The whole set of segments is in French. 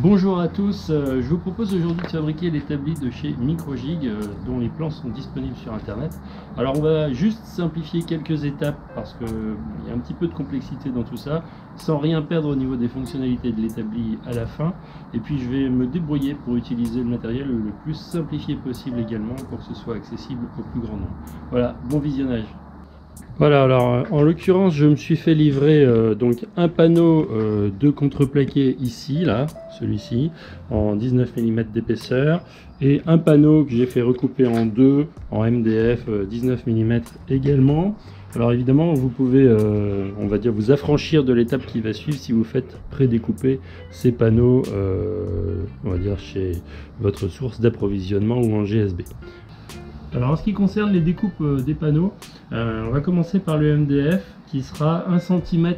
Bonjour à tous, je vous propose aujourd'hui de fabriquer l'établi de chez Microjig dont les plans sont disponibles sur internet. Alors on va juste simplifier quelques étapes parce qu'il y a un petit peu de complexité dans tout ça, sans rien perdre au niveau des fonctionnalités de l'établi à la fin. Et puis je vais me débrouiller pour utiliser le matériel le plus simplifié possible également pour que ce soit accessible au plus grand nombre. Voilà, bon visionnage. Voilà, alors en l'occurrence je me suis fait livrer donc un panneau de contreplaqué ici, là, celui-ci, en 19 mm d'épaisseur, et un panneau que j'ai fait recouper en deux en MDF 19 mm également. Alors évidemment vous pouvez, on va dire, vous affranchir de l'étape qui va suivre si vous faites prédécouper ces panneaux, on va dire, chez votre source d'approvisionnement ou en GSB. Alors en ce qui concerne les découpes des panneaux, on va commencer par le MDF qui sera 1 cm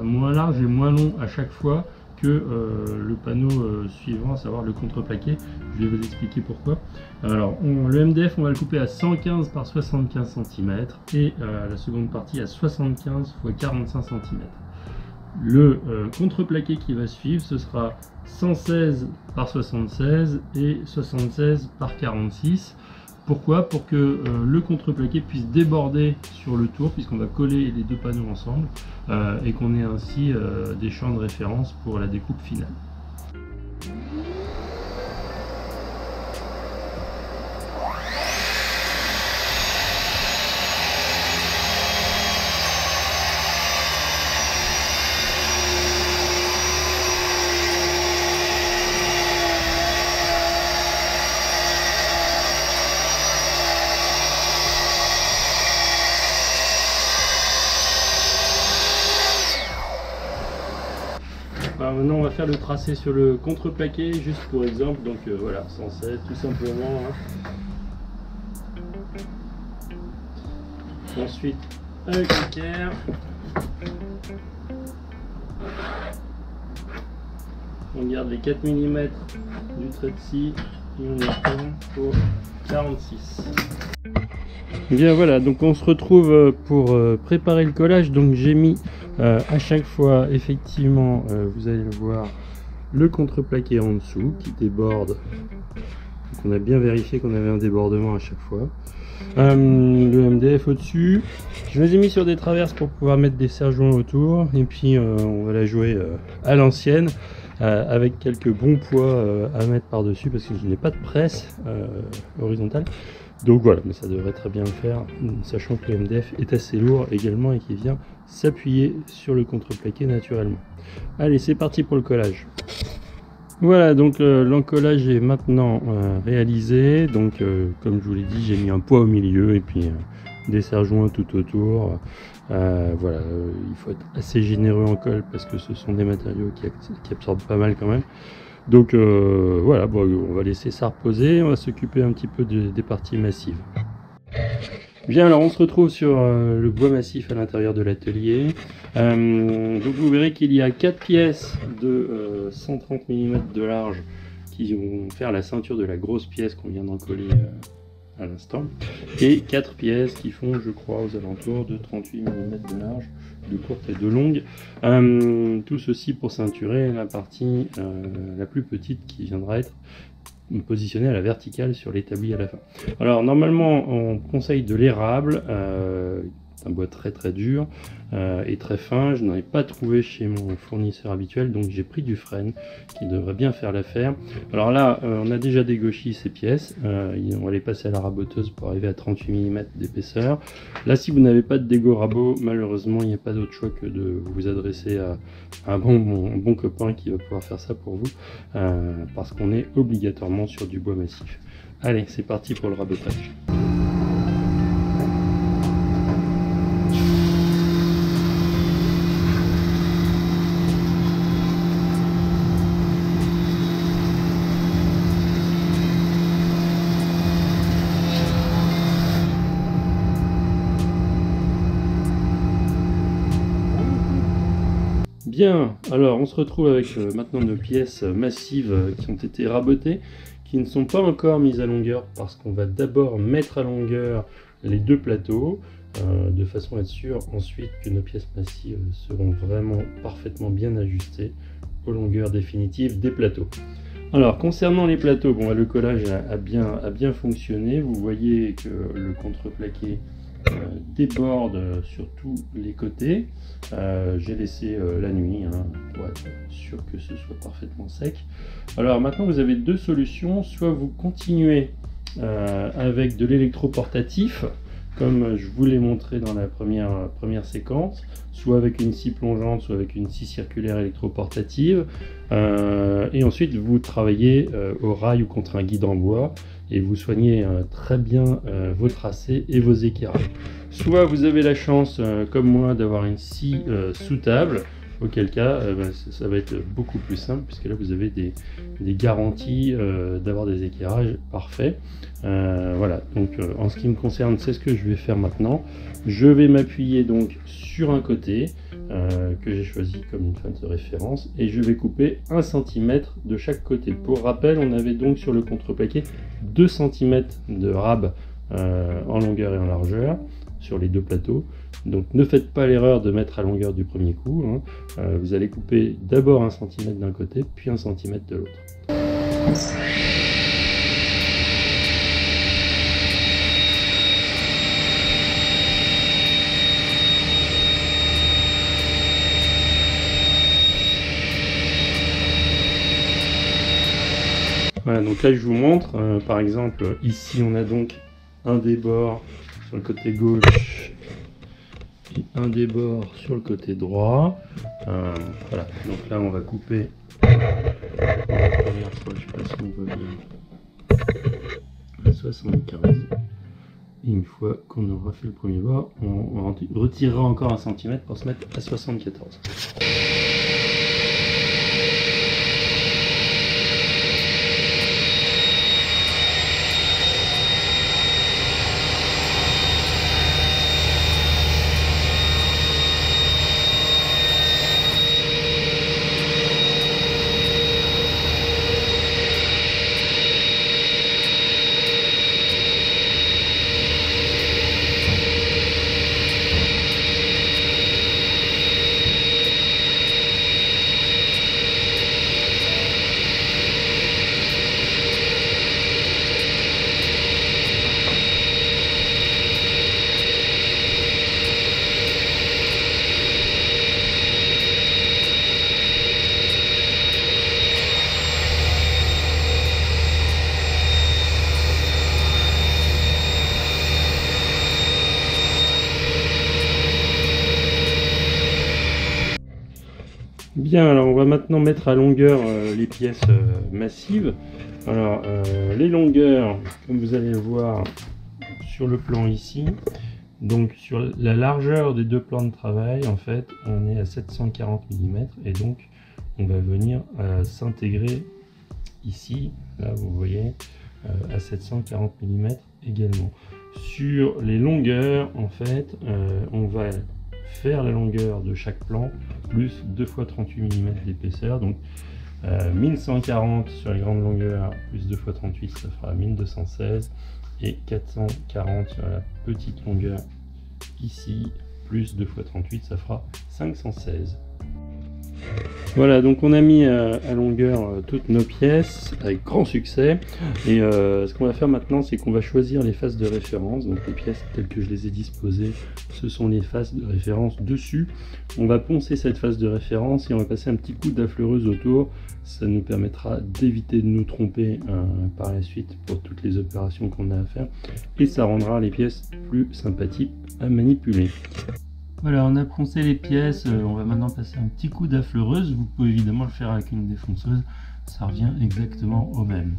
moins large et moins long à chaque fois que le panneau suivant, à savoir le contreplaqué. Je vais vous expliquer pourquoi. Alors le MDF, on va le couper à 115 par 75 cm et la seconde partie à 75 x 45 cm. Le contreplaqué qui va suivre, ce sera 116 par 76 et 76 par 46. Pourquoi? Pour que le contreplaqué puisse déborder sur le tour, puisqu'on va coller les deux panneaux ensemble et qu'on ait ainsi des champs de référence pour la découpe finale. Alors maintenant on va faire le tracé sur le contreplaqué juste pour exemple, donc voilà, 107 tout simplement. Ensuite avec l'équerre, on garde les 4 mm du trait de scie et on étend pour 46. Bien voilà, donc on se retrouve pour préparer le collage. Donc j'ai mis à chaque fois, effectivement, vous allez le voir, le contreplaqué en dessous qui déborde. Donc on a bien vérifié qu'on avait un débordement à chaque fois. Le MDF au-dessus. Je les ai mis sur des traverses pour pouvoir mettre des serre-joints autour. Et puis on va la jouer à l'ancienne. Avec quelques bons poids à mettre par-dessus parce que je n'ai pas de presse horizontale. Donc voilà, mais ça devrait très bien le faire, sachant que le MDF est assez lourd également et qui vient s'appuyer sur le contreplaqué naturellement. Allez, c'est parti pour le collage. Voilà, donc l'encollage est maintenant réalisé. Donc comme je vous l'ai dit, j'ai mis un poids au milieu et puis des serre-joints tout autour. Voilà, il faut être assez généreux en colle parce que ce sont des matériaux qui absorbent pas mal quand même. Donc voilà, bon, on va laisser ça reposer, on va s'occuper un petit peu des parties massives. Bien, alors on se retrouve sur le bois massif à l'intérieur de l'atelier. Donc vous verrez qu'il y a 4 pièces de 130 mm de large qui vont faire la ceinture de la grosse pièce qu'on vient d'encoller à l'instant, et 4 pièces qui font, je crois, aux alentours de 38 mm de large, de courte et de longue. Tout ceci pour ceinturer la partie la plus petite qui viendra être positionnée à la verticale sur l'établi à la fin. Alors normalement on conseille de l'érable, un bois très très dur et très fin. Je n'en ai pas trouvé chez mon fournisseur habituel, donc j'ai pris du frêne qui devrait bien faire l'affaire. Alors là on a déjà dégauchi ces pièces, on va les passer à la raboteuse pour arriver à 38 mm d'épaisseur. Là, si vous n'avez pas de dégo rabot, malheureusement il n'y a pas d'autre choix que de vous adresser à un bon copain qui va pouvoir faire ça pour vous, parce qu'on est obligatoirement sur du bois massif. Allez, c'est parti pour le rabotage. Bien, alors on se retrouve avec maintenant nos pièces massives qui ont été rabotées, qui ne sont pas encore mises à longueur parce qu'on va d'abord mettre à longueur les deux plateaux de façon à être sûr ensuite que nos pièces massives seront vraiment parfaitement bien ajustées aux longueurs définitives des plateaux. Alors concernant les plateaux, bon, le collage a bien fonctionné. Vous voyez que le contreplaqué déborde sur tous les côtés. J'ai laissé la nuit pour être sûr que ce soit parfaitement sec. Alors maintenant vous avez deux solutions, soit vous continuez avec de l'électroportatif comme je vous l'ai montré dans la première séquence, soit avec une scie plongeante, soit avec une scie circulaire électroportative, et ensuite vous travaillez au rail ou contre un guide en bois et vous soignez très bien vos tracés et vos équerrages. Soit vous avez la chance, comme moi, d'avoir une scie sous table, auquel cas ça va être beaucoup plus simple, puisque là vous avez des garanties d'avoir des éclairages parfaits. Voilà, donc en ce qui me concerne, c'est ce que je vais faire maintenant. Je vais m'appuyer donc sur un côté que j'ai choisi comme une fin de référence, et je vais couper 1 cm de chaque côté. Pour rappel, on avait donc sur le contreplaqué 2 cm de rab en longueur et en largeur sur les deux plateaux. Donc ne faites pas l'erreur de mettre à longueur du premier coup, vous allez couper d'abord 1 cm d'un côté, puis 1 cm de l'autre. Voilà, donc là je vous montre, par exemple, ici on a donc un débord sur le côté gauche, et un débord sur le côté droit. Voilà, donc là on va couper pour la première fois, je sais pas si on voit bien, à 75. Et une fois qu'on aura fait le premier bord, on retirera encore 1 cm pour se mettre à 74. Bien, alors on va maintenant mettre à longueur les pièces massives. Alors les longueurs, comme vous allez le voir sur le plan ici, donc sur la largeur des deux plans de travail, en fait, on est à 740 mm et donc on va venir s'intégrer ici, là vous voyez, à 740 mm également. Sur les longueurs, en fait, on va faire la longueur de chaque plan plus 2 x 38 mm d'épaisseur, donc 1140 sur les grandes longueurs plus 2 x 38, ça fera 1216, et 440 sur la petite longueur ici plus 2 x 38, ça fera 516. Voilà, donc on a mis à longueur toutes nos pièces avec grand succès, et ce qu'on va faire maintenant, c'est qu'on va choisir les faces de référence. Donc les pièces telles que je les ai disposées, ce sont les faces de référence dessus. On va poncer cette face de référence et on va passer un petit coup d'affleureuse autour. Ça nous permettra d'éviter de nous tromper par la suite pour toutes les opérations qu'on a à faire, et ça rendra les pièces plus sympathiques à manipuler. Voilà, on a poncé les pièces, on va maintenant passer un petit coup d'affleureuse. Vous pouvez évidemment le faire avec une défonceuse, ça revient exactement au même.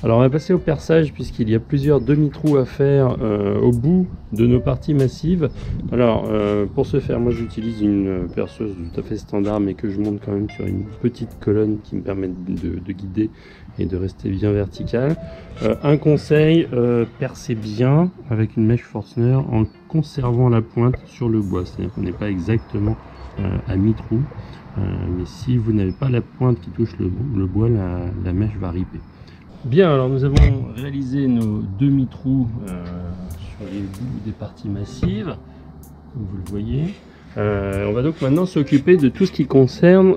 Alors on va passer au perçage puisqu'il y a plusieurs demi-trous à faire au bout de nos parties massives. Alors pour ce faire, moi j'utilise une perceuse tout à fait standard mais que je monte quand même sur une petite colonne qui me permet de guider et de rester bien vertical. Un conseil, percez bien avec une mèche Forstner en conservant la pointe sur le bois, c'est-à-dire qu'on n'est pas exactement à mi-trou, mais si vous n'avez pas la pointe qui touche le bois, la mèche va riper. Bien, alors nous avons réalisé nos demi-trous sur les bouts des parties massives, comme vous le voyez. On va donc maintenant s'occuper de tout ce qui concerne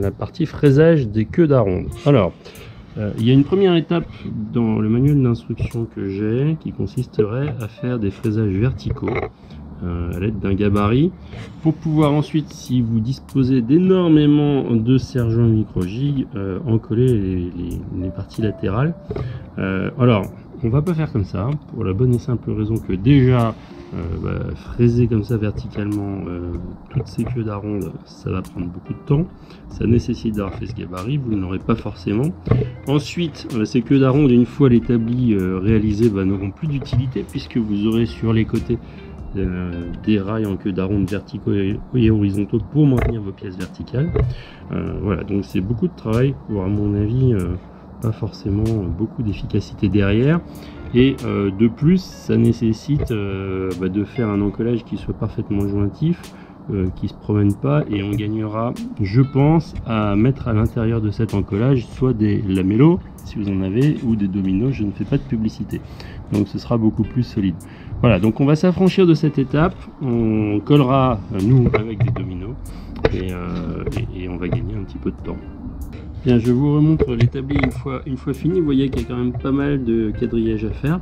la partie fraisage des queues d'aronde. Alors, il y a une première étape dans le manuel d'instruction que j'ai qui consisterait à faire des fraisages verticaux à l'aide d'un gabarit pour pouvoir ensuite, si vous disposez d'énormément de serre-joints micro-gigs, en coller les parties latérales. Alors on va pas faire comme ça pour la bonne et simple raison que déjà fraiser comme ça verticalement toutes ces queues d'aronde, ça va prendre beaucoup de temps, ça nécessite d'avoir fait ce gabarit, vous ne l'aurez pas forcément. Ensuite ces queues d'aronde, une fois l'établi réalisé, n'auront plus d'utilité puisque vous aurez sur les côtés des rails en queue d'aronde verticaux et horizontaux pour maintenir vos pièces verticales. Voilà, donc c'est beaucoup de travail pour, à mon avis, pas forcément beaucoup d'efficacité derrière. Et de plus, ça nécessite de faire un encollage qui soit parfaitement jointif, qui se promène pas, et on gagnera, je pense, à mettre à l'intérieur de cet encollage soit des lamellos si vous en avez, ou des dominos. Je ne fais pas de publicité, donc ce sera beaucoup plus solide. Voilà, donc on va s'affranchir de cette étape, on collera nous avec des dominos et on va gagner un petit peu de temps. Bien, je vous remontre l'établi une fois fini. Vous voyez qu'il y a quand même pas mal de quadrillage à faire.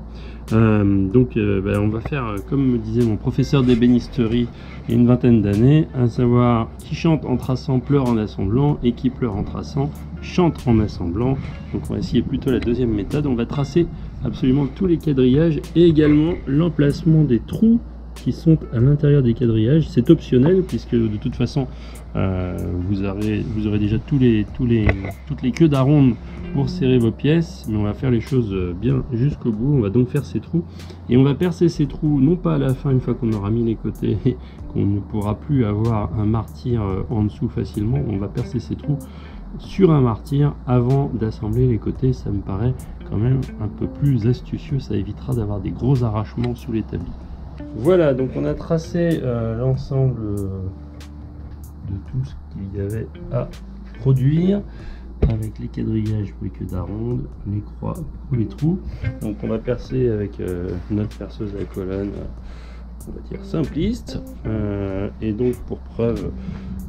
On va faire comme me disait mon professeur d'ébénisterie il y a une vingtaine d'années, à savoir qui chante en traçant pleure en assemblant, et qui pleure en traçant chante en assemblant. Donc on va essayer plutôt la deuxième méthode. On va tracer absolument tous les quadrillages et également l'emplacement des trous qui sont à l'intérieur des quadrillages. C'est optionnel puisque de toute façon vous aurez déjà toutes les queues d'aronde pour serrer vos pièces, mais on va faire les choses bien jusqu'au bout. On va donc faire ces trous et on va percer ces trous non pas à la fin, une fois qu'on aura mis les côtés, qu'on ne pourra plus avoir un martyr en dessous facilement. On va percer ces trous sur un martyr avant d'assembler les côtés. Ça me paraît quand même un peu plus astucieux, ça évitera d'avoir des gros arrachements sous l'établi. Voilà, donc on a tracé l'ensemble de tout ce qu'il y avait à produire, avec les quadrillages pour les queues d'aronde, les croix pour les trous. Donc on va percer avec notre perceuse à colonne, on va dire simpliste, et donc pour preuve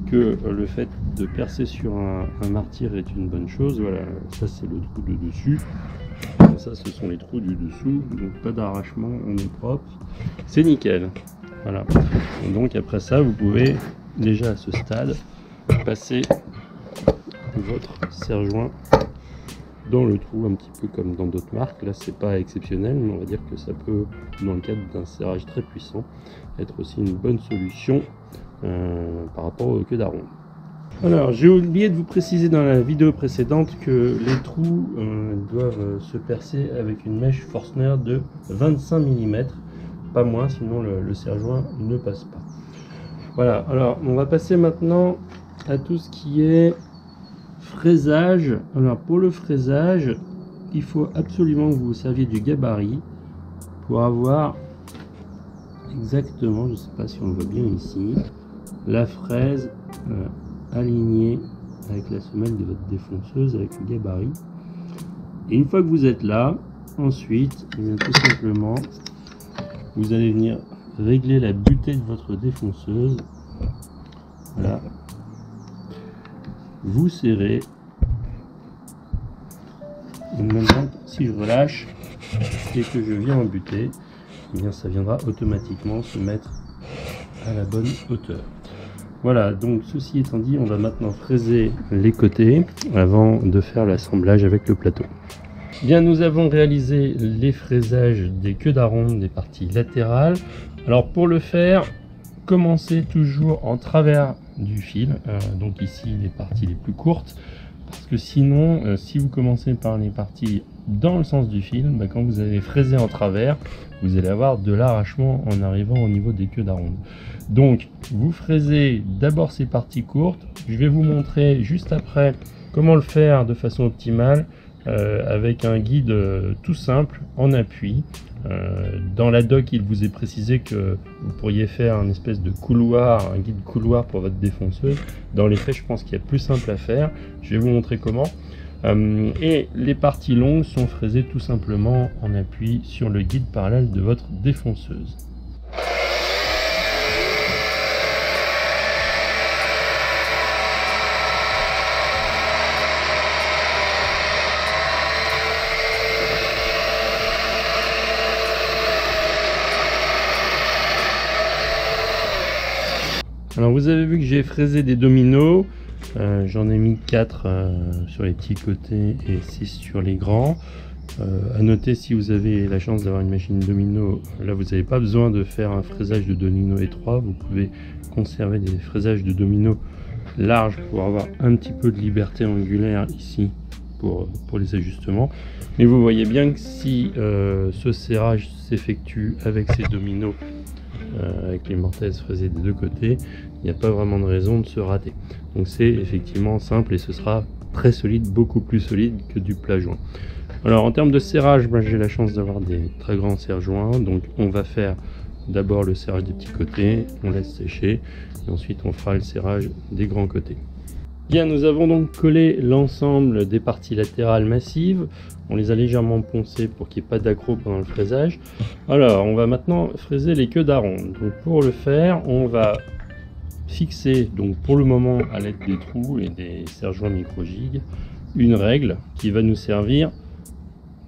que le fait de percer sur un martyr est une bonne chose. Voilà, ça c'est le trou de dessus, ça ce sont les trous du dessous, donc pas d'arrachement, on est propre, c'est nickel. Voilà, et donc après ça vous pouvez déjà à ce stade passer votre serre-joint dans le trou, un petit peu comme dans d'autres marques. Là c'est pas exceptionnel, mais on va dire que ça peut, dans le cadre d'un serrage très puissant, être aussi une bonne solution par rapport aux queues d'aronde. Alors j'ai oublié de vous préciser dans la vidéo précédente que les trous doivent se percer avec une mèche Forstner de 25 mm, pas moins, sinon le serre-joint ne passe pas. Voilà, alors on va passer maintenant à tout ce qui est fraisage. Alors pour le fraisage, il faut absolument que vous vous serviez du gabarit pour avoir exactement, je ne sais pas si on le voit bien ici, la fraise alignée avec la semelle de votre défonceuse avec le gabarit. Et une fois que vous êtes là, ensuite, tout simplement, vous allez venir régler la butée de votre défonceuse. Voilà. Vous serrez. Et maintenant, si je relâche et que je viens en buter, eh bien ça viendra automatiquement se mettre à la bonne hauteur. Voilà, donc ceci étant dit, on va maintenant fraiser les côtés avant de faire l'assemblage avec le plateau. Bien, nous avons réalisé les fraisages des queues d'aronde des parties latérales. Alors pour le faire, commencez toujours en travers du fil, donc ici les parties les plus courtes, parce que sinon, si vous commencez par les parties dans le sens du fil, quand vous allez fraiser en travers, vous allez avoir de l'arrachement en arrivant au niveau des queues d'aronde. Donc vous fraisez d'abord ces parties courtes. Je vais vous montrer juste après comment le faire de façon optimale avec un guide tout simple en appui. Dans la doc, il vous est précisé que vous pourriez faire un espèce de couloir, un guide couloir pour votre défonceuse. Dans les faits, je pense qu'il y a plus simple à faire. Je vais vous montrer comment. Et les parties longues sont fraisées tout simplement en appui sur le guide parallèle de votre défonceuse. Alors vous avez vu que j'ai fraisé des dominos, j'en ai mis 4 sur les petits côtés et 6 sur les grands. À noter, si vous avez la chance d'avoir une machine domino, là vous n'avez pas besoin de faire un fraisage de domino étroit, vous pouvez conserver des fraisages de domino larges pour avoir un petit peu de liberté angulaire ici pour les ajustements. Mais vous voyez bien que si ce serrage s'effectue avec ces dominos, avec les mortaises fraisées des deux côtés, il n'y a pas vraiment de raison de se rater. Donc c'est effectivement simple et ce sera très solide, beaucoup plus solide que du plat joint. Alors en termes de serrage, j'ai la chance d'avoir des très grands serre-joints, donc on va faire d'abord le serrage des petits côtés, on laisse sécher et ensuite on fera le serrage des grands côtés. Bien, nous avons donc collé l'ensemble des parties latérales massives. On les a légèrement poncées pour qu'il n'y ait pas d'accroc pendant le fraisage. Alors, on va maintenant fraiser les queues d'aronde. Donc, pour le faire, on va fixer, donc pour le moment, à l'aide des trous et des serre-joints micro-jig, une règle qui va nous servir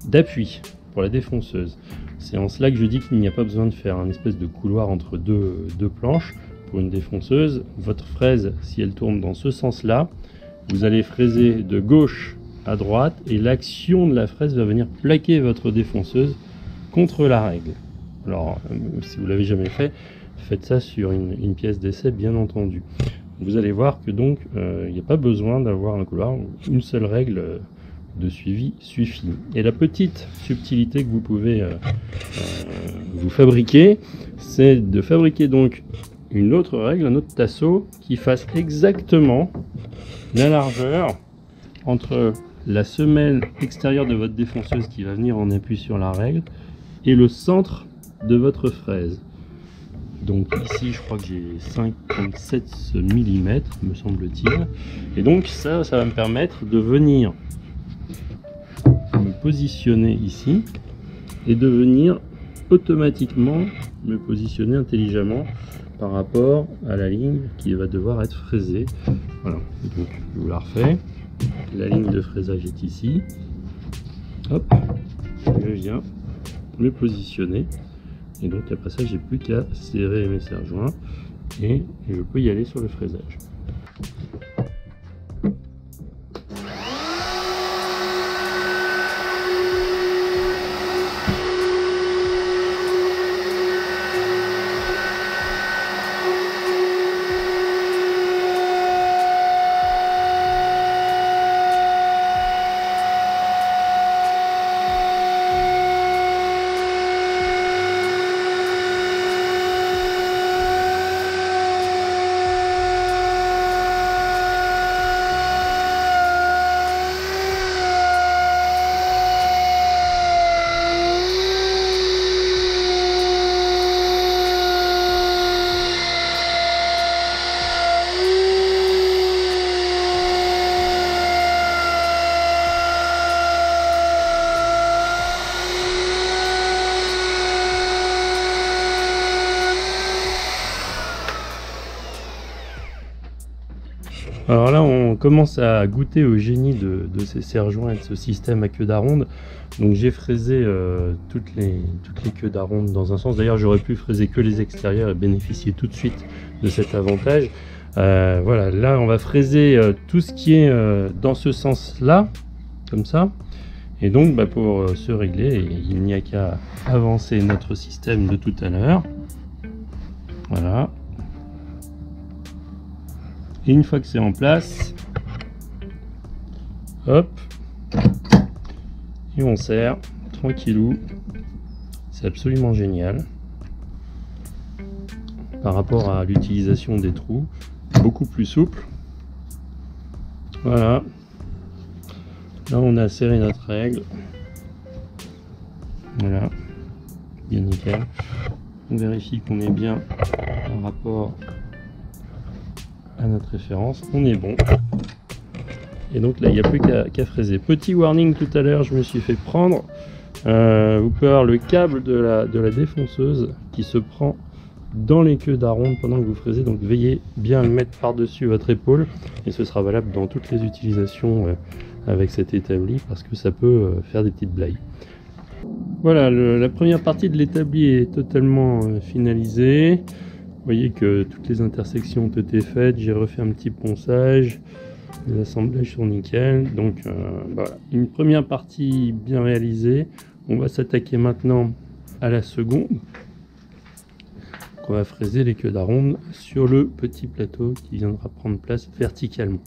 d'appui pour la défonceuse. C'est en cela que je dis qu'il n'y a pas besoin de faire un espèce de couloir entre deux planches. Pour une défonceuse, votre fraise, si elle tourne dans ce sens-là, vous allez fraiser de gauche à droite et l'action de la fraise va venir plaquer votre défonceuse contre la règle. Alors, si vous l'avez jamais fait, faites ça sur une pièce d'essai, bien entendu. Vous allez voir que donc, il n'y a pas besoin d'avoir un couloir, une seule règle de suivi suffit. Et la petite subtilité que vous pouvez vous fabriquer, c'est de fabriquer donc une autre règle, un autre tasseau qui fasse exactement la largeur entre la semelle extérieure de votre défonceuse qui va venir en appui sur la règle et le centre de votre fraise. Donc ici je crois que j'ai 57 mm me semble-t-il, et donc ça va me permettre de venir me positionner ici et de venir automatiquement me positionner intelligemment par rapport à la ligne qui va devoir être fraisée. Voilà, donc je vous la refais. La ligne de fraisage est ici. Hop, je viens me positionner. Et donc après ça, j'ai plus qu'à serrer mes serre-joints et je peux y aller sur le fraisage. Alors là, on commence à goûter au génie de ces serre-joints et de ce système à queue d'aronde. Donc j'ai fraisé toutes les queues d'aronde dans un sens. D'ailleurs, j'aurais pu fraiser que les extérieurs et bénéficier tout de suite de cet avantage. Voilà, là on va fraiser tout ce qui est dans ce sens-là, comme ça. Et donc pour se régler, il n'y a qu'à avancer notre système de tout à l'heure. Voilà. Et une fois que c'est en place, Hop. Et on serre tranquillou. C'est absolument génial. Par rapport à l'utilisation des trous, beaucoup plus souple. Voilà. Là on a serré notre règle. Voilà. Bien nickel. On vérifie qu'on est bien en rapport à notre référence. On est bon. Et donc là il n'y a plus qu'à fraiser. Petit warning tout à l'heure, je me suis fait prendre. Vous pouvez avoir le câble de la défonceuse qui se prend dans les queues d'aronde pendant que vous fraisez, donc veillez bien à le mettre par-dessus votre épaule, et ce sera valable dans toutes les utilisations avec cet établi, parce que ça peut faire des petites blagues. Voilà, la première partie de l'établi est totalement finalisée. Vous voyez que toutes les intersections ont été faites, j'ai refait un petit ponçage, les assemblages sont nickel, donc voilà, une première partie bien réalisée. On va s'attaquer maintenant à la seconde. On va fraiser les queues d'aronde sur le petit plateau qui viendra prendre place verticalement.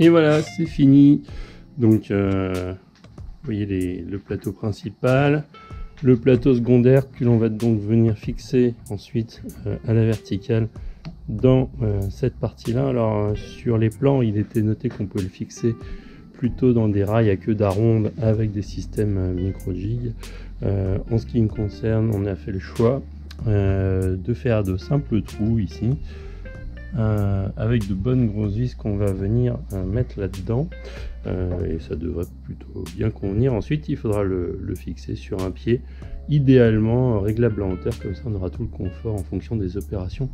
Et voilà, c'est fini. Donc, vous voyez le plateau principal, le plateau secondaire que l'on va donc venir fixer ensuite à la verticale dans cette partie-là. Alors, sur les plans, il était noté qu'on peut le fixer plutôt dans des rails à queue d'aronde avec des systèmes micro-jig. En ce qui me concerne, on a fait le choix de faire de simples trous ici. Avec de bonnes grosses vis qu'on va venir mettre là-dedans, et ça devrait plutôt bien convenir. Ensuite il faudra le fixer sur un pied, idéalement réglable en hauteur, comme ça on aura tout le confort en fonction des opérations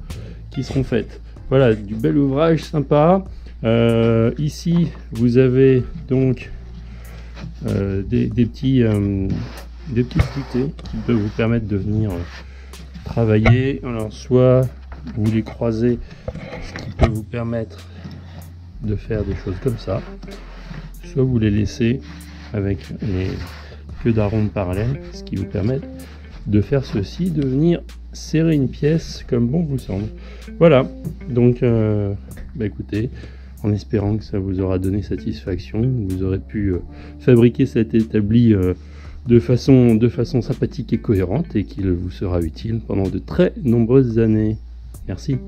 qui seront faites. Voilà, du bel ouvrage sympa. Ici vous avez donc des petites butées qui peuvent vous permettre de venir travailler. Alors soit vous les croisez, ce qui peut vous permettre de faire des choses comme ça, soit vous les laissez avec les queues d'aronde parallèles, ce qui vous permet de faire ceci, de venir serrer une pièce comme bon vous semble. Voilà, donc écoutez, en espérant que ça vous aura donné satisfaction, vous aurez pu fabriquer cet établi de façon sympathique et cohérente, et qu'il vous sera utile pendant de très nombreuses années. Merci.